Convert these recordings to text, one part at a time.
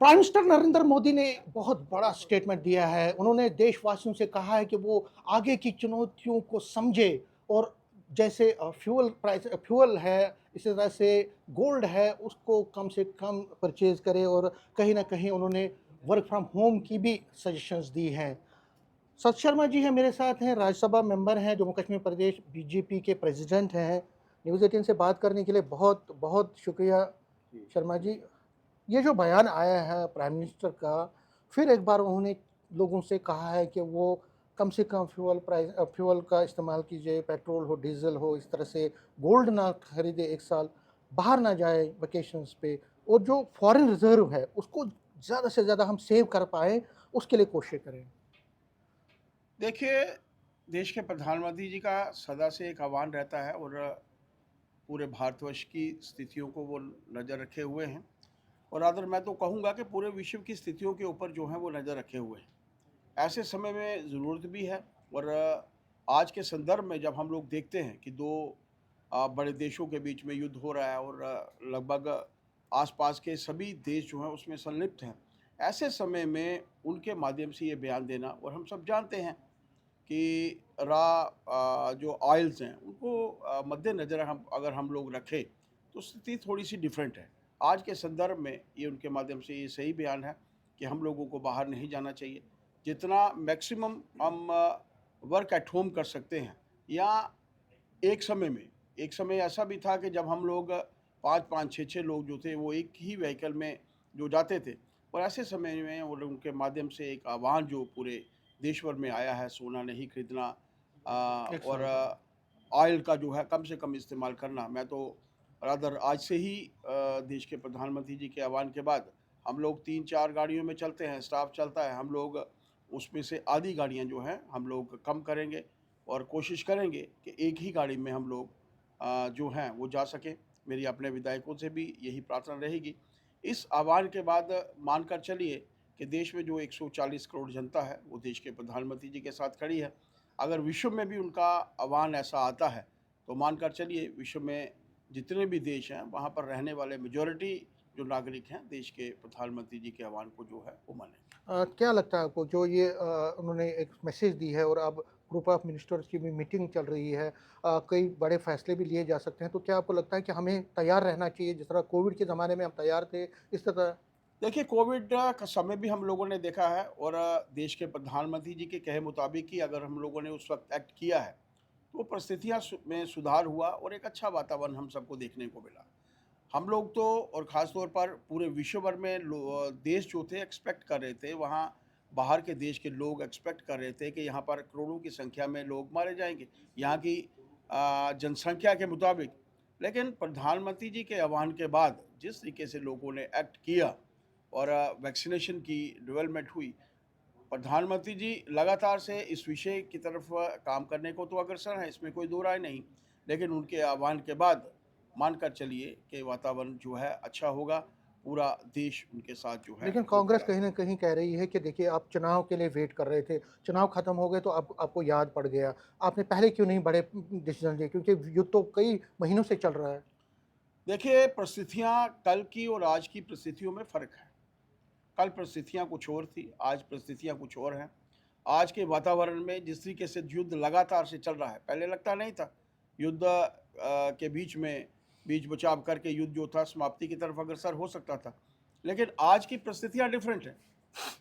Prime minister Narendra Modi ने बहुत बड़ा स्टेटमेंट दिया है। उन्होंने देशवासियों से कहा है कि वो आगे की चुनौतियों को समझे और जैसे फ्यूल है, इसी तरह से गोल्ड है, उसको कम से कम परचेज़ करें और कहीं न कहीं उन्होंने वर्क फ्रॉम होम की भी सजेशंस दी हैं। सत शर्मा जी हैं मेरे साथ हैं, राज्यसभा मेंबर हैं, जम्मू कश्मीर प्रदेश बीजेपी के प्रेज़िडेंट हैं। न्यूज़ 18 से बात करने के लिए बहुत-बहुत शुक्रिया जी। शर्मा जी। ये जो बयान आया है प्राइम मिनिस्टर का, फिर एक बार उन्होंने लोगों से कहा है कि वो कम से कम फ्यूल का इस्तेमाल कीजिए, पेट्रोल हो, डीज़ल हो, इस तरह से गोल्ड ना खरीदें 1 साल, बाहर ना जाएँ वेकेशंस पे और जो फॉरेन रिज़र्व है, उसको ज़्यादा से ज़्यादा हम सेव कर पाएँ, उसके लिए कोशिश करें। देखिए, देश के प्रधानमंत्री जी का सदा से एक आह्वान रहता है और पूरे भारतवर्ष की स्थितियों को वो नज़र रखे हुए हैं और अगर मैं तो कहूँगा कि पूरे विश्व की स्थितियों के ऊपर जो है वो नज़र रखे हुए हैं। ऐसे समय में ज़रूरत भी है और आज के संदर्भ में जब हम लोग देखते हैं कि 2 बड़े देशों के बीच में युद्ध हो रहा है और लगभग आस-पास के सभी देश जो हैं उसमें संलिप्त हैं। ऐसे समय में उनके माध्यम से ये बयान देना और हम सब जानते हैं कि जो ऑयल्स हैं उनको मद्देनज़र हम अगर हम लोग रखें तो स्थिति थोड़ी-सी डिफरेंट है। आज के संदर्भ में ये उनके माध्यम से ये सही बयान है कि हम लोगों को बाहर नहीं जाना चाहिए। जितना मैक्सिमम हम वर्क एट होम कर सकते हैं या एक समय ऐसा भी था कि जब हम लोग 5-5 6-6 लोग जो थे वो एक ही व्हीकल में जो जाते थे और ऐसे समय में और उनके माध्यम से एक आह्वान जो पूरे देश भर में आया है, सोना नहीं खरीदना 1 और साल का। ऑयल का जो है कम से कम इस्तेमाल करना। मैं तो रादर आज से ही देश के प्रधानमंत्री जी के आह्वान के बाद हम लोग 3-4 गाड़ियों में चलते हैं, स्टाफ चलता है, हम लोग उसमें से आधी गाड़ियाँ जो हैं हम लोग कम करेंगे और कोशिश करेंगे कि एक ही गाड़ी में हम लोग जो हैं वो जा सकें। मेरी अपने विधायकों से भी यही प्रार्थना रहेगी। इस आह्वान के बाद मानकर चलिए कि देश में जो 140 करोड़ जनता है, वो देश के प्रधानमंत्री जी के साथ खड़ी है। अगर विश्व में भी उनका आह्वान ऐसा आता है, तो मानकर चलिए विश्व में जितने भी देश हैं, वहाँ पर रहने वाले मेजॉरिटी जो नागरिक हैं, देश के प्रधानमंत्री जी के आह्वान को जो है, वो मानेंगे। क्या लगता है आपको जो ये उन्होंने एक मैसेज दी है और अब ग्रुप ऑफ मिनिस्टर्स की भी मीटिंग चल रही है, कई बड़े फैसले भी लिए जा सकते हैं, तो क्या आपको लगता है कि हमें तैयार रहना चाहिए जिस तरह कोविड के ज़माने में हम तैयार थे, इस तरह? देखिए, कोविड का समय भी हम लोगों ने देखा है और देश के प्रधानमंत्री जी के कहे मुताबिक ही अगर हम लोगों ने उस वक़्त एक्ट किया है, तो परिस्थितियाँ में सुधार हुआ और एक अच्छा वातावरण हम सबको देखने को मिला। हम लोग तो और ख़ास तौर पर पूरे विश्व भर में देश जो थे एक्सपेक्ट कर रहे थे, वहाँ बाहर के देश के लोग एक्सपेक्ट कर रहे थे कि यहाँ पर करोड़ों की संख्या में लोग मारे जाएँगे, यहाँ की जनसंख्या के मुताबिक। लेकिन प्रधानमंत्री जी के आह्वान के बाद जिस तरीके से लोगों ने एक्ट किया और वैक्सीनेशन की डेवलपमेंट हुई, प्रधानमंत्री जी लगातार से इस विषय की तरफ काम करने को तो अग्रसर हैं, इसमें कोई दो राय नहीं। लेकिन उनके आह्वान के बाद मानकर चलिए कि वातावरण जो है अच्छा होगा, पूरा देश उनके साथ जो है लेकिन वो कांग्रेस खड़ा है। कहीं न कहीं कह रही है कि देखिए आप चुनाव के लिए वेट कर रहे थे, चुनाव खत्म हो गए तो अब आपको याद पड़ गया। आपने पहले क्यों नहीं बड़े डिसीज़न लिए? क्योंकि युद्ध तो कई महीनों से चल रहा है। देखिए, परिस्थितियाँ कल की और आज की परिस्थितियों में फ़र्क है। कल परिस्थितियाँ कुछ और थी, आज परिस्थितियाँ कुछ और हैं। आज के वातावरण में जिस तरीके से युद्ध लगातार से चल रहा है, पहले लगता नहीं था। युद्ध के बीच में बीच बचाव करके युद्ध जो था समाप्ति की तरफ अग्रसर हो सकता था। लेकिन आज की परिस्थितियाँ डिफरेंट हैं।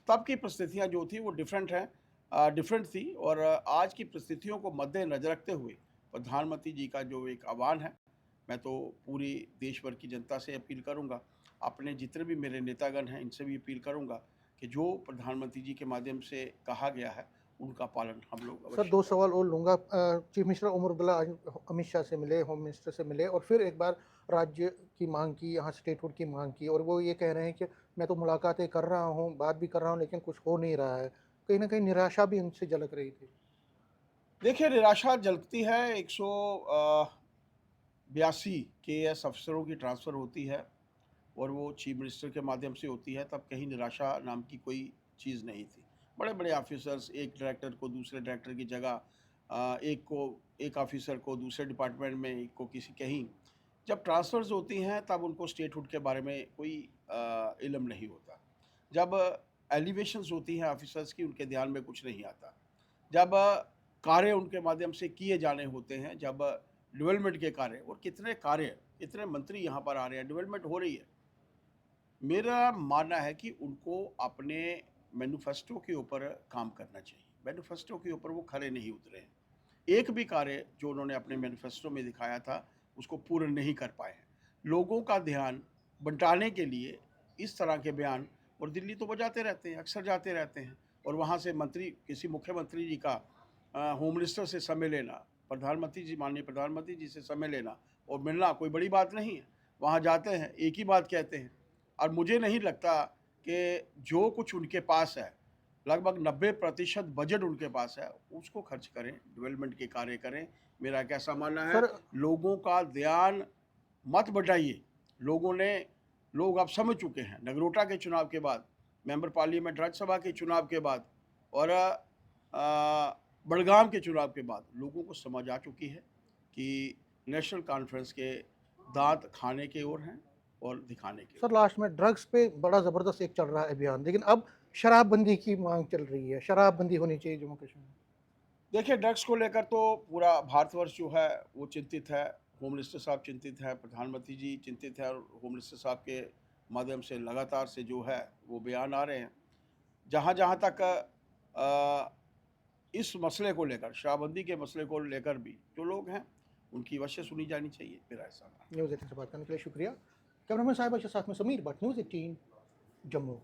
तब की परिस्थितियाँ जो थी वो डिफरेंट थी और आज की परिस्थितियों को मद्देनज़र रखते हुए प्रधानमंत्री जी का जो एक आह्वान है, मैं तो पूरी देश भर की जनता से अपील करूँगा, अपने जितने भी मेरे नेतागण हैं इनसे भी अपील करूँगा कि जो प्रधानमंत्री जी के माध्यम से कहा गया है, उनका पालन हम लोग सर अवश्य 2 करें। सवाल और लूँगा। चीफ मिनिस्टर ओमर अब्दुल्ला आज अमित शाह से मिले, होम मिनिस्टर से मिले और फिर एक बार राज्य की माँग की, यहाँ स्टेटहुड की माँग की और वो ये कह रहे हैं कि मैं तो मुलाकातें कर रहा हूँ, बात भी कर रहा हूँ लेकिन कुछ हो नहीं रहा है। कहीं न कहीं निराशा भी उनसे झलक रही थी। देखिए, निराशा झलकती है 182 केएएस अफ़सरों की ट्रांसफ़र होती है और वो चीफ मिनिस्टर के माध्यम से होती है, तब कहीं निराशा नाम की कोई चीज़ नहीं थी। बड़े-बड़े ऑफ़िसर्स एक डायरेक्टर को दूसरे डायरेक्टर की जगह एक ऑफ़िसर को दूसरे डिपार्टमेंट में, एक को किसी कहीं जब ट्रांसफ़र्स होती हैं तब उनको स्टेटहुड के बारे में कोई इल्म नहीं होता। जब एलिवेशंस होती हैं ऑफिसर्स की, उनके ध्यान में कुछ नहीं आता। जब कार्य उनके माध्यम से किए जाने होते हैं, जब डेवलपमेंट के कार्य, और कितने कार्य, कितने मंत्री यहाँ पर आ रहे हैं, डेवलपमेंट हो रही है। मेरा मानना है कि उनको अपने मैनिफेस्टो के ऊपर काम करना चाहिए। मैनिफेस्टो के ऊपर वो खरे नहीं उतरे हैं। एक भी कार्य जो उन्होंने अपने मैनिफेस्टो में दिखाया था, उसको पूर्ण नहीं कर पाए हैं। लोगों का ध्यान बंटाने के लिए इस तरह के बयान, और दिल्ली तो वो जाते रहते हैं, अक्सर जाते रहते हैं, और वहाँ से मंत्री, किसी मुख्यमंत्री जी का होम मिनिस्टर से समय लेना, प्रधानमंत्री जी, माननीय प्रधानमंत्री जी से समय लेना और मिलना कोई बड़ी बात नहीं है। वहाँ जाते हैं, एक ही बात कहते हैं, और मुझे नहीं लगता कि जो कुछ उनके पास है, लगभग 90% बजट उनके पास है, उसको खर्च करें, डेवलपमेंट के कार्य करें। मेरा एक ऐसा मानना है, सर लोगों का ध्यान मत बटाइए। लोग अब समझ चुके हैं, नगरोटा के चुनाव के बाद, मेंबर पार्लियामेंट राज्यसभा के चुनाव के बाद, और बड़गाम के चुनाव के बाद लोगों को समझ आ चुकी है कि नेशनल कॉन्फ्रेंस के दांत खाने की ओर हैं और दिखाने की ओर। सर लास्ट में ड्रग्स पे बड़ा ज़बरदस्त एक चल रहा है अभियान, लेकिन अब शराबबंदी की मांग चल रही है, शराबबंदी होनी चाहिए जम्मू कश्मीर में। देखिए, ड्रग्स को लेकर तो पूरा भारतवर्ष जो है वो चिंतित है। होम मिनिस्टर साहब चिंतित है, प्रधानमंत्री जी चिंतित है, और होम मिनिस्टर साहब के माध्यम से लगातार से जो है वो बयान आ रहे हैं। जहाँ जहाँ तक इस मसले को लेकर, शराबबंदी के मसले को लेकर भी जो लोग हैं, उनकी अवश्य सुनी जानी चाहिए, मेरा ऐसा मानना है। न्यूज़ 18 से बात करने के लिए शुक्रिया। कैमरामैन साहिबा के साथ में समीर भट्ट, न्यूज़ 18 जम्मू।